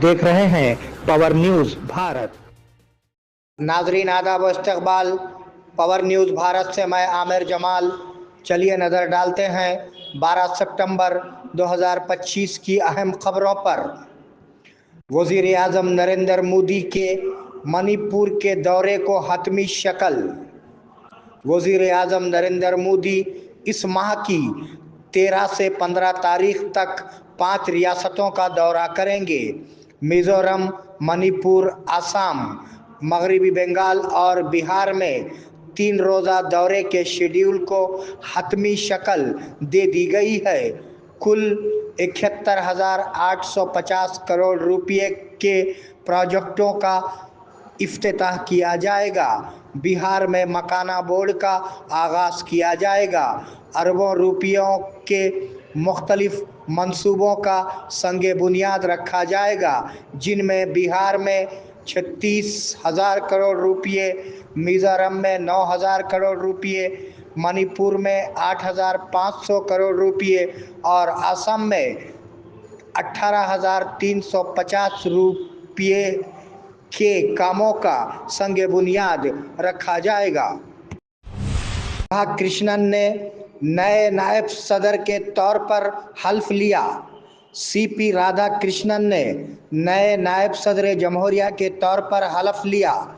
देख रहे हैं पावर न्यूज भारत। नाजरीन आदाब व इस्तकबाल। पावर न्यूज़ भारत से मैं आमिर जमाल। चलिए नज़र डालते हैं 12 सितंबर 2025 की अहम खबरों पर। वज़ीर आज़म नरेंद्र मोदी के मणिपुर के दौरे को हतमी शक्ल। वज़ीर आज़म नरेंद्र मोदी इस माह की 13 से 15 तारीख तक 5 रियासतों का दौरा करेंगे। मिज़ोरम, मणिपुर, असम, मगरबी बंगाल और बिहार में 3 रोज़ा दौरे के शेड्यूल को हतमी शक्ल दे दी गई है। कुल 71,850 करोड़ रुपये के प्रोजेक्टों का इफ्तिताह किया जाएगा। बिहार में मकाना बोर्ड का आगाज़ किया जाएगा। अरबों रुपयों के मुख्तलिफ मंसूबों का संगे बुनियाद रखा जाएगा, जिनमें बिहार में 36,000 करोड़ रुपये, मिज़ोरम में 9,000 करोड़ रुपये, मणिपुर में 8,500 करोड़ रुपये और असम में 18,350 रुपये के कामों का संगे बुनियाद रखा जाएगा। कृष्णन ने नए नायब सदर के तौर पर हल्फ लिया। सीपी राधाकृष्णन ने नए नायब सदर जमहूरिया के तौर पर हल्फ लिया।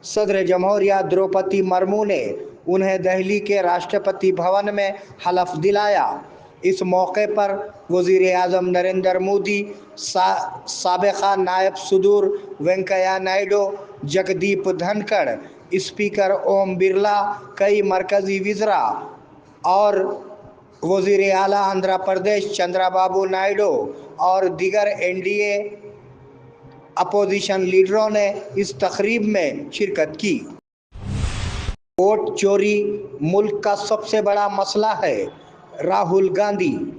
सदर जमहूरिया द्रौपदी मुर्मू ने उन्हें दिल्ली के राष्ट्रपति भवन में हल्फ दिलाया। इस मौके पर वज़ीर आज़म नरेंद्र मोदी, साबिक़ा नायब सदर वेंकैया नायडू, जगदीप धनखड़, स्पीकर ओम बिरला, कई मरकज़ी वज़ीरा और वज़ीर आला आंध्र प्रदेश चंद्रबाबू नायडू और दीगर एनडीए अपोजिशन लीडरों ने इस तकरीब में शिरकत की। वोट चोरी मुल्क का सबसे बड़ा मसला है, राहुल गांधी।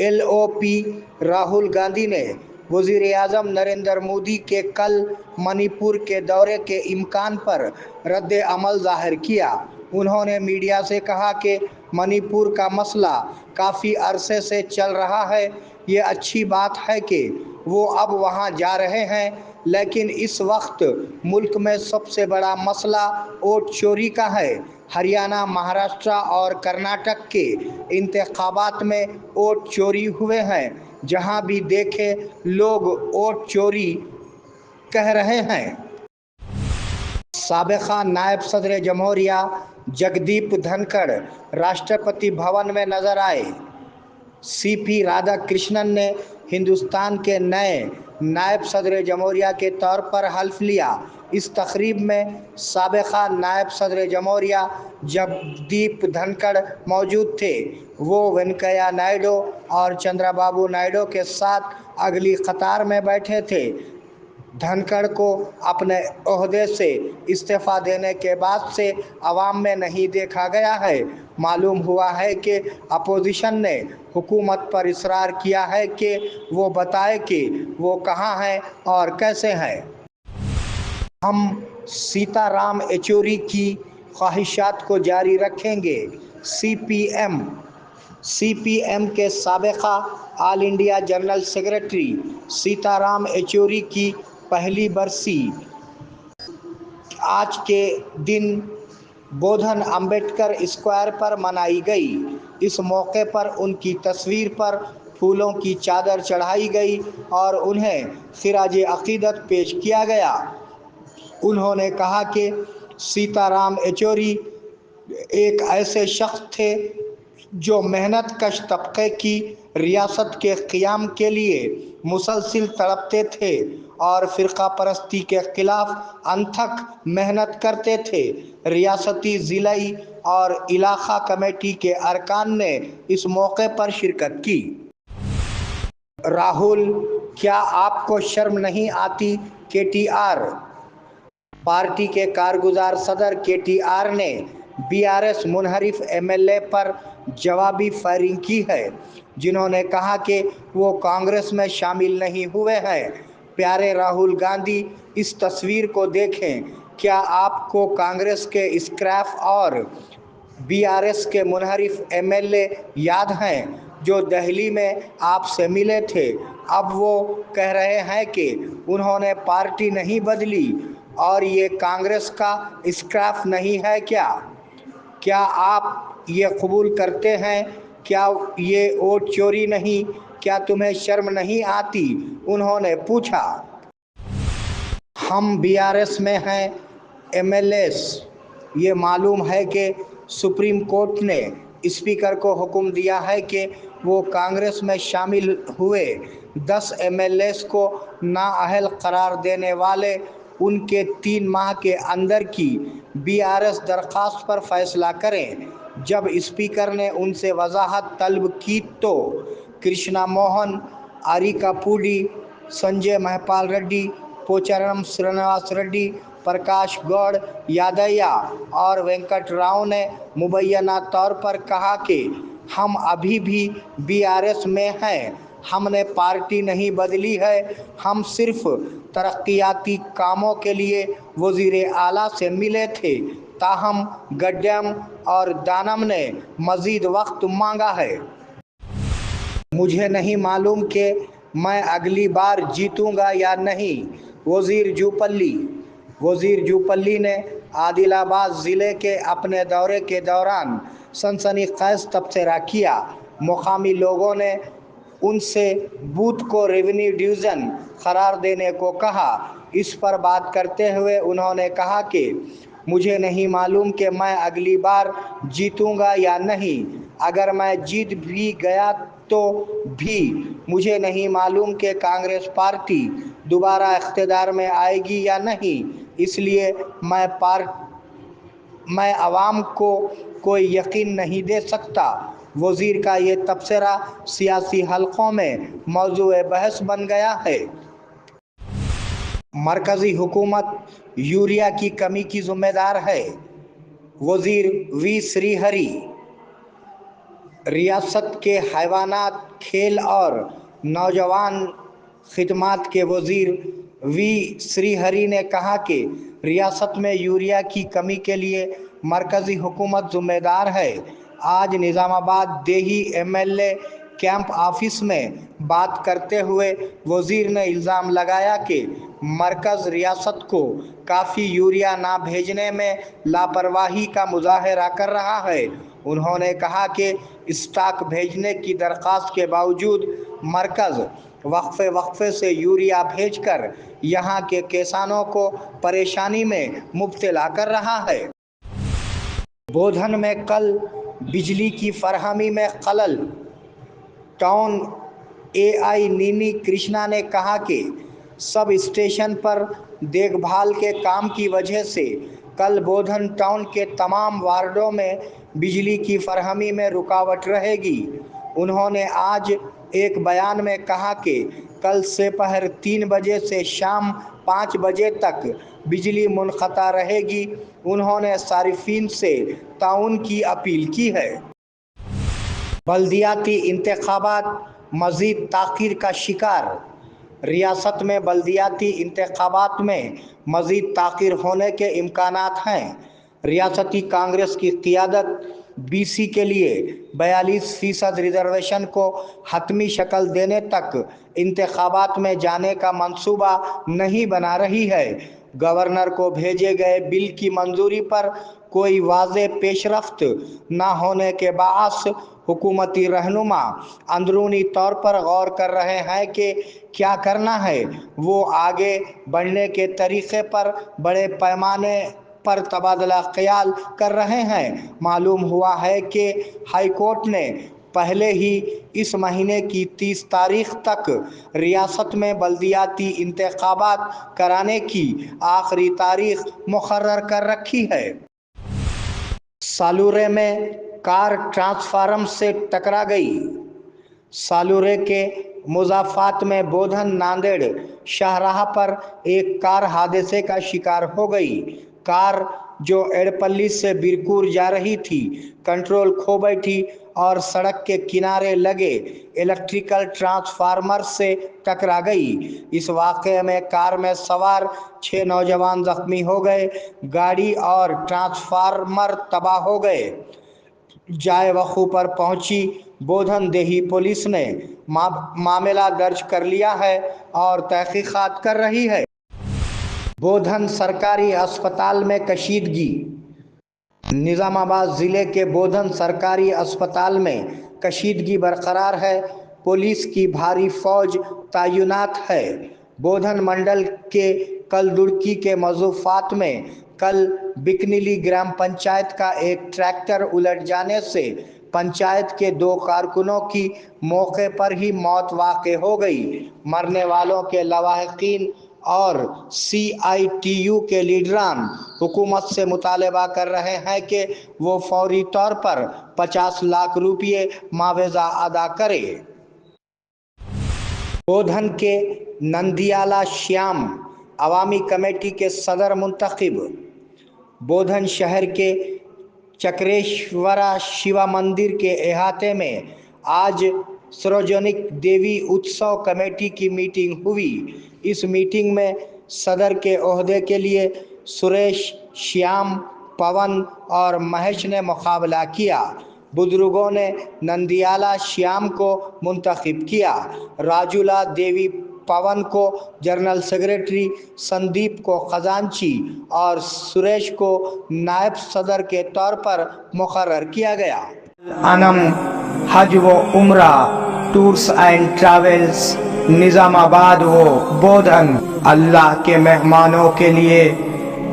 एलओपी राहुल गांधी ने वज़ीर आज़म नरेंद्र मोदी के कल मणिपुर के दौरे के इम्कान पर रद्द अमल ज़ाहिर किया। उन्होंने मीडिया से कहा कि मणिपुर का मसला काफ़ी अरसे से चल रहा है। ये अच्छी बात है कि वो अब वहाँ जा रहे हैं, लेकिन इस वक्त मुल्क में सबसे बड़ा मसला वोट चोरी का है। हरियाणा, महाराष्ट्र और कर्नाटक के इंतखाबात में वोट चोरी हुए हैं। जहाँ भी देखे लोग वोट चोरी कह रहे हैं। साबिक़ा नायब सदर जमहूरिया जगदीप धनखड़ राष्ट्रपति भवन में नजर आए। सीपी राधाकृष्णन ने हिंदुस्तान के नए नायब सदर जमहूरिया के तौर पर हल्फ लिया। इस तकरीब में साबिक़ा नायब सदर जमहूरिया जगदीप धनखड़ मौजूद थे। वो वेंकैया नायडू और चंद्रबाबू नायडू के साथ अगली कतार में बैठे थे। धनखड़ को अपने ओहदे से इस्तीफ़ा देने के बाद से अवाम में नहीं देखा गया है। मालूम हुआ है कि अपोजिशन ने हुकूमत पर इसरार किया है कि वो बताए कि वो कहाँ हैं और कैसे हैं। हम सीताराम येचुरी की ख्वाहिशात को जारी रखेंगे। सीपीएम के साबिक़ा all India general secretary Sitaram Yechury की पहली बरसी आज के दिन बोधन अंबेडकर स्क्वायर पर मनाई गई। इस मौके पर उनकी तस्वीर पर फूलों की चादर चढ़ाई गई और उन्हें खिराज अक़ीदत पेश किया गया। उन्होंने कहा कि सीताराम येचुरी एक ऐसे शख्स थे जो मेहनत कश तबके की रियासत के क़याम के लिए मुसलसिल तड़पते थे और फ़िरका परस्ती के ख़िलाफ़ अनथक मेहनत करते थे। रियासती, ज़िलाई और इलाक़ा कमेटी के अरकान ने इस मौके पर शिरकत की। राहुल, क्या आपको शर्म नहीं आती? केटीआर। पार्टी के कारगुजार सदर केटीआर ने बीआरएस मुनहरिफ एमएलए पर जवाबी फायरिंग की है, जिन्होंने कहा कि वो कांग्रेस में शामिल नहीं हुए हैं। प्यारे राहुल गांधी, इस तस्वीर को देखें। क्या आपको कांग्रेस के स्क्रैप और बीआरएस के मुनहरिफ एमएलए याद हैं जो दिल्ली में आपसे मिले थे اب وہ کہہ رہے ہیں کہ انہوں نے پارٹی نہیں بدلی اور یہ کانگریس کا اسکراف نہیں ہے کیا آپ یہ قبول کرتے ہیں؟ کیا یہ ووٹ چوری نہیں؟ کیا تمہیں شرم نہیں آتی؟ انہوں نے پوچھا۔ ہم BRS میں ہیں MLAs۔ یہ معلوم ہے کہ سپریم کورٹ نے اسپیکر کو حکم دیا ہے کہ وہ کانگریس میں شامل ہوئے 10 MLAs کو نااہل قرار دینے والے ان کے 3 ماہ کے اندر کی BRS درخواست پر فیصلہ کریں۔ جب اسپیکر نے ان سے وضاحت طلب کی تو Krishna Mohan, areca podi, Sanjay مہپال ready, پوچارم Srinivas ready, Prakash گوڑ یادیا اور وینکٹ راؤ نے مبینہ طور پر کہا کہ ہم ابھی بھی BRS میں ہیں، ہم نے پارٹی نہیں بدلی ہے، ہم صرف ترقیاتی کاموں کے لیے وزیر اعلیٰ سے ملے تھے۔ تاہم گڈیم اور دانم نے مزید وقت مانگا ہے۔ مجھے نہیں معلوم کہ میں اگلی بار جیتوں گا یا نہیں۔ وزیر جوپلی نے عادل آباد ضلع کے اپنے دورے کے دوران سنسنی خیز تبصرہ کیا۔ مقامی لوگوں نے ان سے بوتھ کو ریونیو ڈویژن قرار دینے کو کہا۔ اس پر بات کرتے ہوئے انہوں نے کہا کہ مجھے نہیں معلوم کہ میں اگلی بار جیتوں گا یا نہیں۔ اگر میں جیت بھی گیا تو بھی مجھے نہیں معلوم کہ کانگریس پارٹی دوبارہ اقتدار میں آئے گی یا نہیں، اس لیے میں عوام کو کوئی یقین نہیں دے سکتا۔ وزیر کا یہ تبصرہ سیاسی حلقوں میں موضوع بحث بن گیا ہے۔ مرکزی حکومت یوریا کی کمی کی ذمہ دار ہے: وزیر وی سری ہری۔ ریاست کے حیوانات، کھیل اور نوجوان خدمات کے وزیر وی سری ہری نے کہا کہ ریاست میں یوریا کی کمی کے لیے مرکزی حکومت ذمہ دار ہے۔ آج نظام آباد دیہی MLA کیمپ آفس میں بات کرتے ہوئے وزیر نے الزام لگایا کہ مرکز ریاست کو کافی یوریا نہ بھیجنے میں لاپرواہی کا مظاہرہ کر رہا ہے۔ انہوں نے کہا کہ اسٹاک بھیجنے کی درخواست کے باوجود مرکز وقفے سے یوریا بھیج کر یہاں کے کسانوں کو پریشانی میں مبتلا کر رہا ہے۔ بودھن میں کل بجلی کی فراہمی میں خلل: ٹاؤن AI نینی کرشنا نے کہا کہ سب اسٹیشن پر دیکھ بھال کے کام کی وجہ سے کل بودھن ٹاؤن کے تمام وارڈوں میں بجلی کی فراہمی میں رکاوٹ رہے گی۔ انہوں نے آج ایک بیان میں کہا کہ کل دوپہر 3 بجے سے شام 5 بجے تک بجلی منقطع رہے گی۔ انہوں نے صارفین سے تعاون کی اپیل کی ہے۔ بلدیاتی انتخابات مزید تاخیر کا شکار: ریاست میں بلدیاتی انتخابات میں مزید تاخیر ہونے کے امکانات ہیں۔ ریاستی کانگریس کی قیادت BC کے لیے 42% ریزرویشن کو حتمی شکل دینے تک انتخابات میں جانے کا منصوبہ نہیں بنا رہی ہے۔ گورنر کو بھیجے گئے بل کی منظوری پر کوئی واضح پیش رفت نہ ہونے کے باعث حکومتی رہنما اندرونی طور پر غور کر رہے ہیں کہ کیا کرنا ہے۔ وہ آگے بڑھنے کے طریقے پر بڑے پیمانے پر تبادلہ خیال کر رہے ہیں۔ معلوم ہوا ہے کہ ہائی کورٹ نے پہلے ہی اس مہینے کی 30 تاریخ تک ریاست میں بلدیاتی انتخابات کرانے کی آخری تاریخ مقرر کر رکھی ہے۔ سالورے میں کار ٹرانسفارمر سے ٹکرا گئی: سالورے کے مضافات میں بودھن ناندیڑ شاہراہ پر ایک کار حادثے کا شکار ہو گئی۔ کار جو ایڑپلی سے بیرکور جا رہی تھی کنٹرول کھو بیٹھی اور سڑک کے کنارے لگے الیکٹریکل ٹرانسفارمر سے ٹکرا گئی۔ اس واقعے میں کار میں سوار 6 نوجوان زخمی ہو گئے۔ گاڑی اور ٹرانسفارمر تباہ ہو گئے۔ جائے وقوع پر پہنچی बोधन देही पुलिस ने मामला दर्ज कर लिया है और तहकीकात कर रही है। बोधन सरकारी अस्पताल में कशीदगी। निज़ामाबाद ज़िले के बोधन सरकारी अस्पताल में कशीदगी बरकरार है। पुलिस की भारी फौज तैनात है। बोधन मंडल के कलदुर्की के मज़ूफ़ात में कल बिकनीली ग्राम पंचायत का एक ट्रैक्टर उलट जाने से पंचायत के 2 कारकुनों की मौके पर ही मौत वाक़ हो गई। मरने वालों के लवाहिकीन और CITU के लीडरान हुकूमत से मुतालबा कर रहे हैं कि वो फौरी तौर पर 50 लाख रुपये मुआवजा अदा करे। बोधन के नंदियाला श्याम अवामी कमेटी के सदर मुंतखब। बोधन शहर के चक्रेश्वरा शिवा मंदिर के अहाते में आज सार्वजनिक देवी उत्सव कमेटी की मीटिंग हुई। इस मीटिंग में सदर के ओहदे के लिए सुरेश, श्याम, पवन और महेश ने मुकाबला किया। बुजुर्गों ने नंदियाला श्याम को मुंतखब किया, राजूला देवी पवन को जनरल सेक्रेटरी, संदीप को खजांची और सुरेश को नायब सदर के तौर पर मुकर्रर किया गया। अनम हज व उम्रा टूर्स एंड ट्रैवल्स निज़ामाबाद व बोधन अल्लाह के मेहमानों के लिए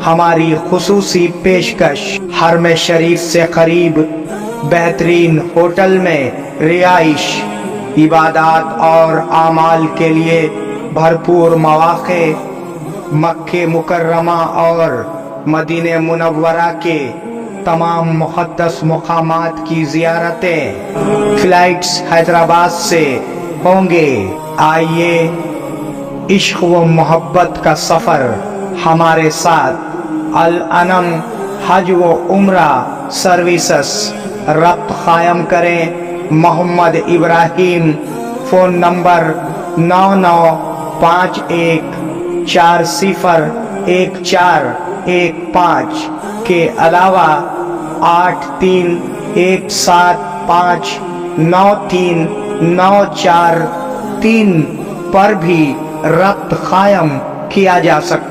हमारी खुसूसी पेशकश। हरम शरीफ से करीब बेहतरीन होटल में रिहाइश, इबादत और आमाल के लिए भरपूर मौक़े, मक्के मुकर्रमा और मदीने मुनव्वरा के तमाम मुक़द्दस मकामात की ज़ियारतें। फ़्लाइट्स हैदराबाद से होंगे। आइए इश्क़ व मोहब्बत का सफ़र हमारे साथ। अल अनम हज व उम्रा सर्विसेस रब्त कायम करें। मोहम्मद इब्राहिम, फ़ोन नंबर 9951401415 के अलावा 8317593943 पर भी रब्त कायम किया जा सकता है।